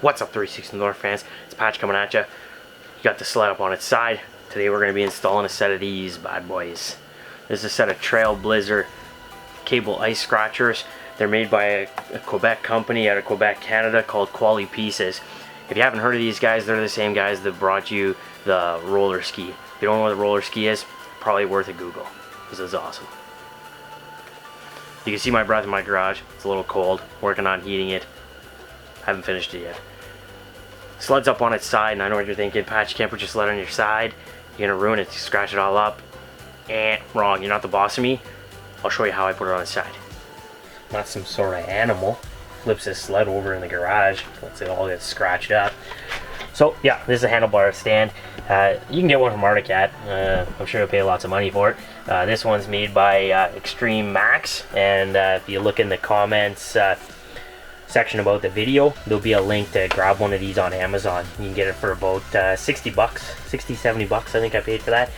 What's up 360 North fans? It's Patch coming at you. You got the sled up on its side. Today we're going to be installing a set of these bad boys. This is a set of Trail Blizzer cable ice scratchers. They're made by a Quebec company out of Quebec, Canada called Quality Pieces. If you haven't heard of these guys, they're the same guys that brought you the roller ski. If you don't know what the roller ski is, probably worth a Google. This is awesome. You can see my breath in my garage. It's a little cold. Working on heating it. Haven't finished it yet. Sled's up on its side, and I know what you're thinking. Patch, you can't put your sled on your side. You're gonna ruin it. You scratch it all up. Wrong. You're not the boss of me. I'll show you how I put it on its side. Not some sort of animal. Flips his sled over in the garage. Lets it all get scratched up. So yeah, this is a handlebar stand. You can get one from Articat. I'm sure you'll pay lots of money for it. This one's made by Extreme Max, and if you look in the comments section about the video, there'll be a link to grab one of these on Amazon. You can get it for about 60 bucks, 60, 70 bucks. I think I paid for that.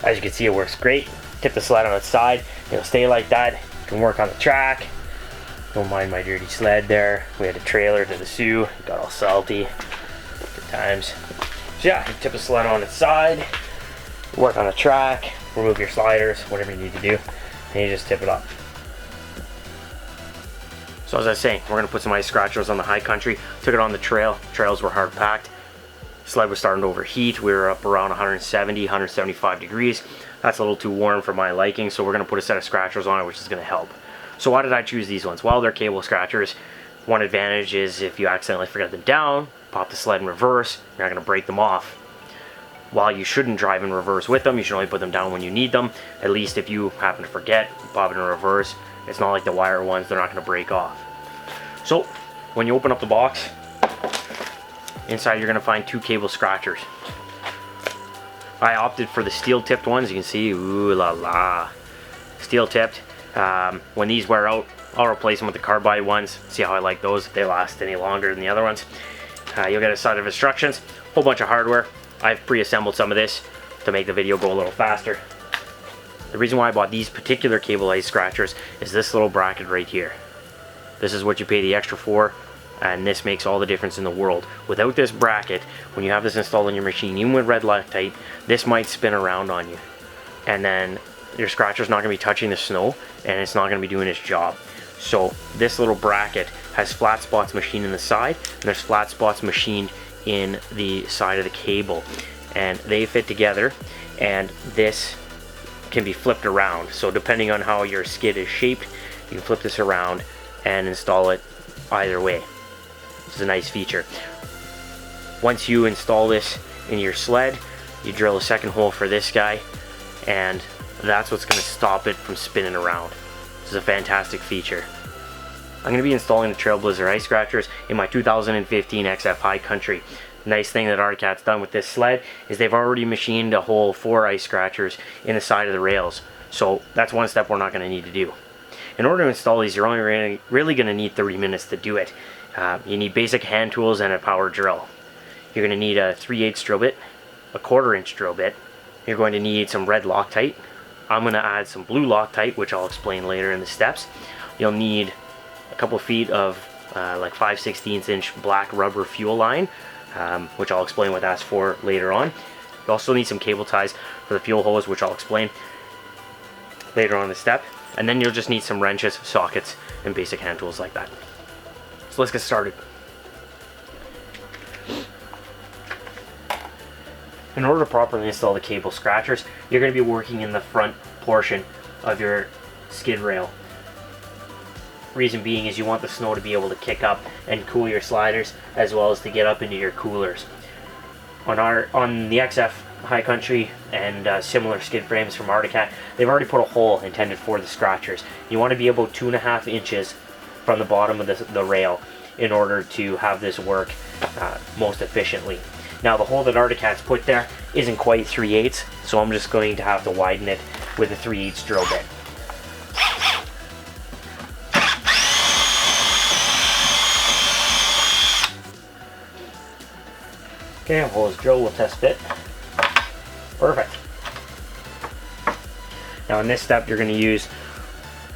As you can see, it works great. Tip the sled on its side. It'll stay like that. You can work on the track. Don't mind my dirty sled there. We had a trailer to the Sioux. It got all salty. Good times. So yeah, you tip the sled on its side. Work on the track. Remove your sliders, whatever you need to do. And you just tip it up. So as I was saying, we're going to put some ice scratchers on the high country. Took it on the trail. Trails were hard packed. Sled was starting to overheat. We were up around 170, 175 degrees. That's a little too warm for my liking, so we're going to put a set of scratchers on it, which is going to help. So why did I choose these ones? Well, they're cable scratchers. One advantage is if you accidentally forget them down, pop the sled in reverse, you're not going to break them off. While you shouldn't drive in reverse with them, you should only put them down when you need them. At least if you happen to forget, pop it in reverse. It's not like the wire ones, they're not going to break off. So when you open up the box, inside you're going to find two cable scratchers. I opted for the steel tipped ones. You can see, ooh la la, steel tipped. When these wear out, I'll replace them with the carbide ones. See how I like those, if they last any longer than the other ones. You'll get a set of instructions, a whole bunch of hardware. I've pre-assembled some of this to make the video go a little faster. The reason why I bought these particular cable ice scratchers is this little bracket right here. This is what you pay the extra for, and this makes all the difference in the world. Without this bracket, when you have this installed on your machine, even with red Loctite, this might spin around on you. And then your scratcher's not going to be touching the snow, and it's not going to be doing its job. So this little bracket has flat spots machined in the side, and there's flat spots machined in the side of the cable. And they fit together, and this can be flipped around. So depending on how your skid is shaped, you can flip this around and install it either way. This is a nice feature. Once you install this in your sled, you drill a second hole for this guy, and that's what's going to stop it from spinning around. This is a fantastic feature. I'm going to be installing the Trail Blizzer Ice Scratchers in my 2015 XF High Country. Nice thing that Articat's done with this sled is they've already machined a whole 4 ice scratchers in the side of the rails. So that's one step we're not going to need to do. In order to install these, you're only really going to need 30 minutes to do it. You need basic hand tools and a power drill. You're going to need a 3/8 drill bit, a 1/4 inch drill bit. You're going to need some red Loctite. I'm going to add some blue Loctite, which I'll explain later in the steps. You'll need a couple feet of like 5/16 inch black rubber fuel line, which I'll explain what that's for later on. You also need some cable ties for the fuel hose, which I'll explain later on in the step. And then you'll just need some wrenches, sockets, and basic hand tools like that. So let's get started. In order to properly install the cable scratchers, you're going to be working in the front portion of your skid rail. Reason being is you want the snow to be able to kick up and cool your sliders, as well as to get up into your coolers. On the XF High Country and similar skid frames from Articat, they've already put a hole intended for the scratchers. You want to be about 2.5 inches from the bottom of the rail in order to have this work most efficiently. Now the hole that Articat's put there isn't quite 3/8, so I'm just going to have to widen it with a 3/8 drill bit. Okay, hole is drilled, we'll test fit. Perfect. Now in this step you're going to use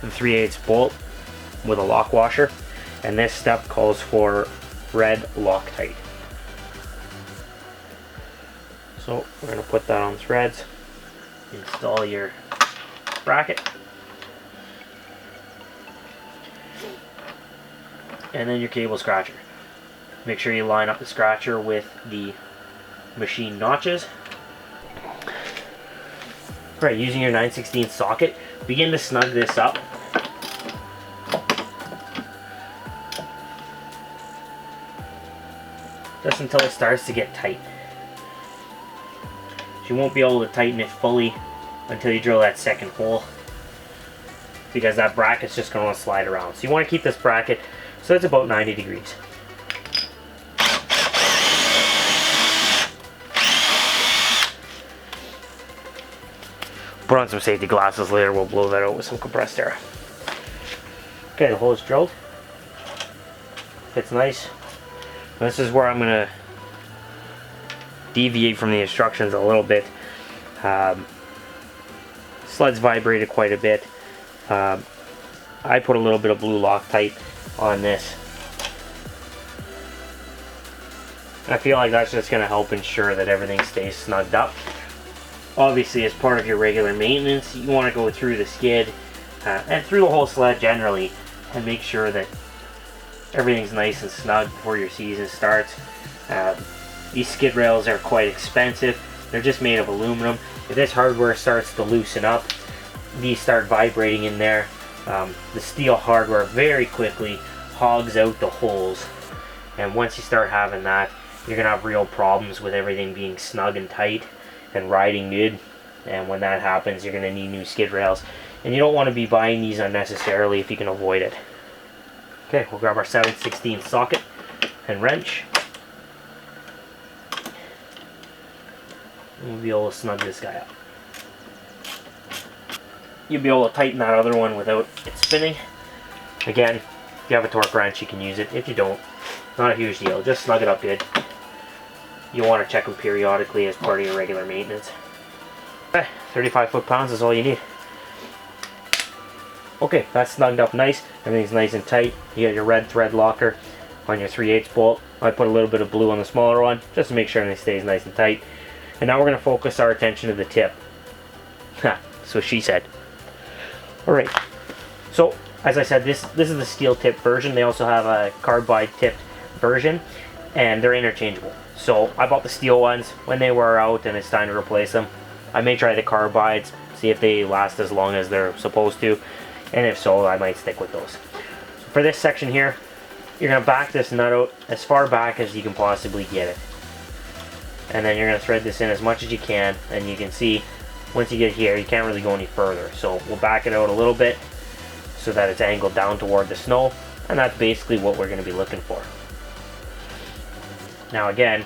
the 3/8 bolt with a lock washer, and this step calls for thread Loctite. So we're going to put that on the threads, install your bracket, and then your cable scratcher. Make sure you line up the scratcher with the machine notches. Right, using your 9/16 socket, begin to snug this up. Just until it starts to get tight. You won't be able to tighten it fully until you drill that second hole, because that bracket's just going to slide around. So you want to keep this bracket so it's about 90 degrees. Put on some safety glasses later, we'll blow that out with some compressed air. Okay, the hole is drilled. Fits nice. This is where I'm going to deviate from the instructions a little bit. Sled's vibrated quite a bit. I put a little bit of blue Loctite on this. I feel like that's just going to help ensure that everything stays snugged up. Obviously, as part of your regular maintenance, you want to go through the skid and through the whole sled generally and make sure that everything's nice and snug before your season starts. These skid rails are quite expensive. They're just made of aluminum. If this hardware starts to loosen up, these start vibrating in there. The steel hardware very quickly hogs out the holes, and once you start having that, you're gonna have real problems with everything being snug and tight and riding good. And when that happens, you're gonna need new skid rails, and you don't want to be buying these unnecessarily if you can avoid it. Okay, we'll grab our 7/16 socket and wrench. We'll be able to snug this guy up. You'll be able to tighten that other one without it spinning. Again, if you have a torque wrench, you can use it. If you don't, not a huge deal. Just snug it up good. You want to check them periodically as part of your regular maintenance. Okay, 35 foot-pounds is all you need. Okay, that's snugged up nice. Everything's nice and tight. You got your red thread locker on your 3/8 bolt. I put a little bit of blue on the smaller one just to make sure everything stays nice and tight. And now we're going to focus our attention to the tip. Ha, so she said. Alright, so as I said, this is the steel tip version. They also have a carbide tipped version, and they're interchangeable. So I bought the steel ones. When they wear out and it's time to replace them, I may try the carbides, see if they last as long as they're supposed to, and if so, I might stick with those. So for this section here, you're going to back this nut out as far back as you can possibly get it. And then you're going to thread this in as much as you can, and you can see once you get here you can't really go any further, so we'll back it out a little bit so that it's angled down toward the snow, and that's basically what we're going to be looking for. Now again,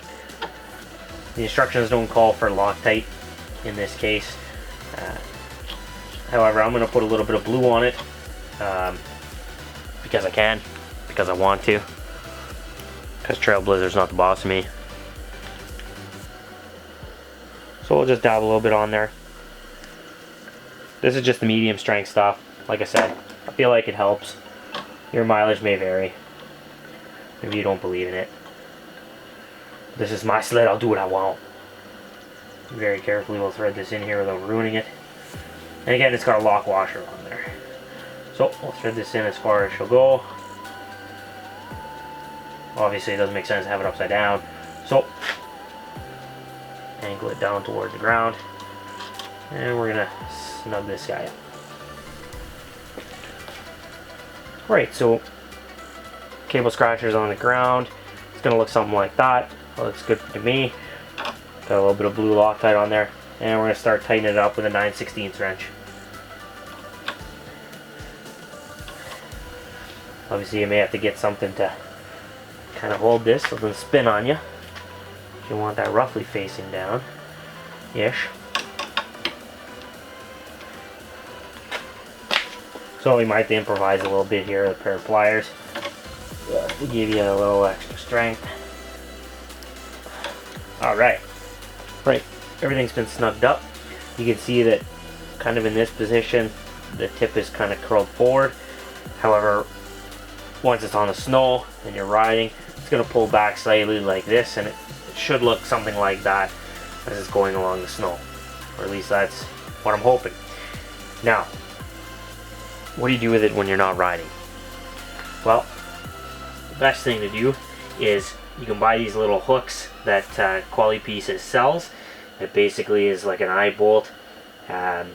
the instructions don't call for Loctite in this case. However, I'm going to put a little bit of blue on it because I can, because I want to, because Trail Blizzer's not the boss of me. So we'll just dab a little bit on there. This is just the medium strength stuff. Like I said, I feel like it helps. Your mileage may vary. Maybe you don't believe in it. This is my sled, I'll do what I want. Very carefully we'll thread this in here without ruining it. And again, it's got a lock washer on there. So we'll thread this in as far as she'll go. Obviously it doesn't make sense to have it upside down. So angle it down towards the ground. And we're gonna snug this guy up. Right, so cable scratchers on the ground. It's gonna look something like that. That looks good to me. Got a little bit of blue Loctite on there, and we're gonna start tightening it up with a 9/16 wrench. Obviously, you may have to get something to kind of hold this so it doesn't spin on you. You want that roughly facing down, ish. So we might have to improvise a little bit here with a pair of pliers to give you a little extra strength. Alright, right, everything's been snugged up. You can see that kind of in this position, the tip is kind of curled forward. However, once it's on the snow and you're riding, it's going to pull back slightly like this, and it should look something like that as it's going along the snow. Or at least that's what I'm hoping. Now, what do you do with it when you're not riding? Well, the best thing to do is you can buy these little hooks that Quality Pieces sells. It basically is like an eye bolt, and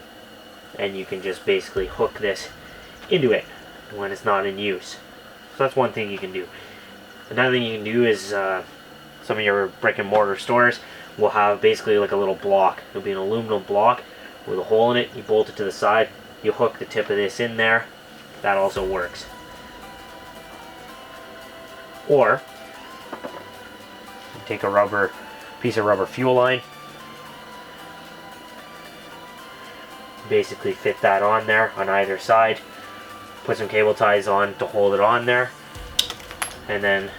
you can just basically hook this into it when it's not in use. So that's one thing you can do. Another thing you can do is some of your brick and mortar stores will have basically like a little block. It'll be an aluminum block with a hole in it. You bolt it to the side, you hook the tip of this in there. That also works. Or you take a piece of rubber fuel line, basically fit that on there on either side, put some cable ties on to hold it on there, and then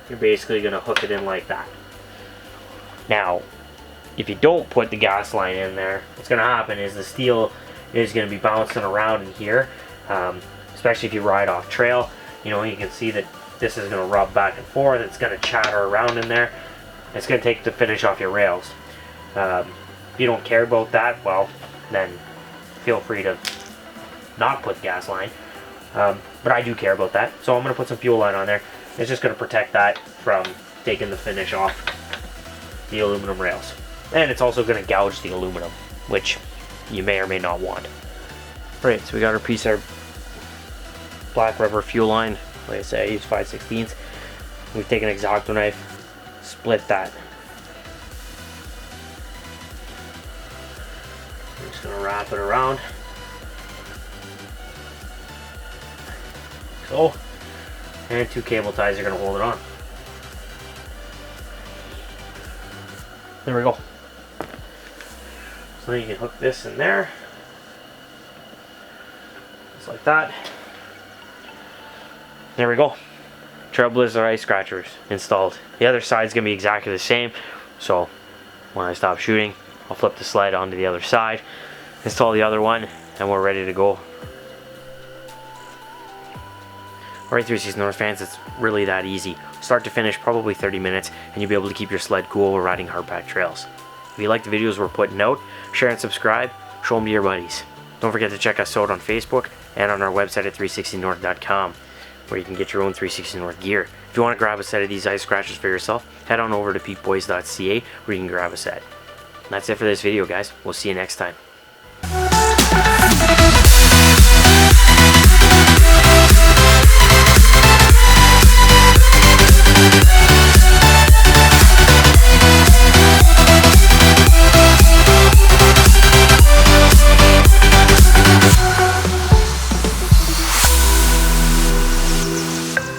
you're basically going to hook it in like that. Now, if you don't put the gas line in there, what's going to happen is the steel is going to be bouncing around in here, especially if you ride off trail. You know, you can see that this is going to rub back and forth. It's going to chatter around in there. It's going to take the finish off your rails. If you don't care about that, well, then feel free to not put gas line. But I do care about that, so I'm going to put some fuel line on there. It's just going to protect that from taking the finish off the aluminum rails. And it's also going to gouge the aluminum, which you may or may not want. Alright, so we got our piece of black rubber fuel line. Like I said, I use 5/16. We've taken an X-Acto knife, split that. I'm just going to wrap it around. So, and 2 cable ties are going to hold it on. There we go. So then you can hook this in there, just like that. There we go. Trail Blizzer Ice Scratchers installed. The other side's gonna be exactly the same. So when I stop shooting, I'll flip the sled onto the other side, install the other one, and we're ready to go. Alright, 360 North fans, it's really that easy. Start to finish, probably 30 minutes, and you'll be able to keep your sled cool while riding hardpack trails. If you like the videos we're putting out, share and subscribe, show them to your buddies. Don't forget to check us out on Facebook and on our website at 360north.com, where you can get your own 360 North gear. If you want to grab a set of these ice scratchers for yourself, head on over to peakboys.ca where you can grab a set. And that's it for this video, guys. We'll see you next time.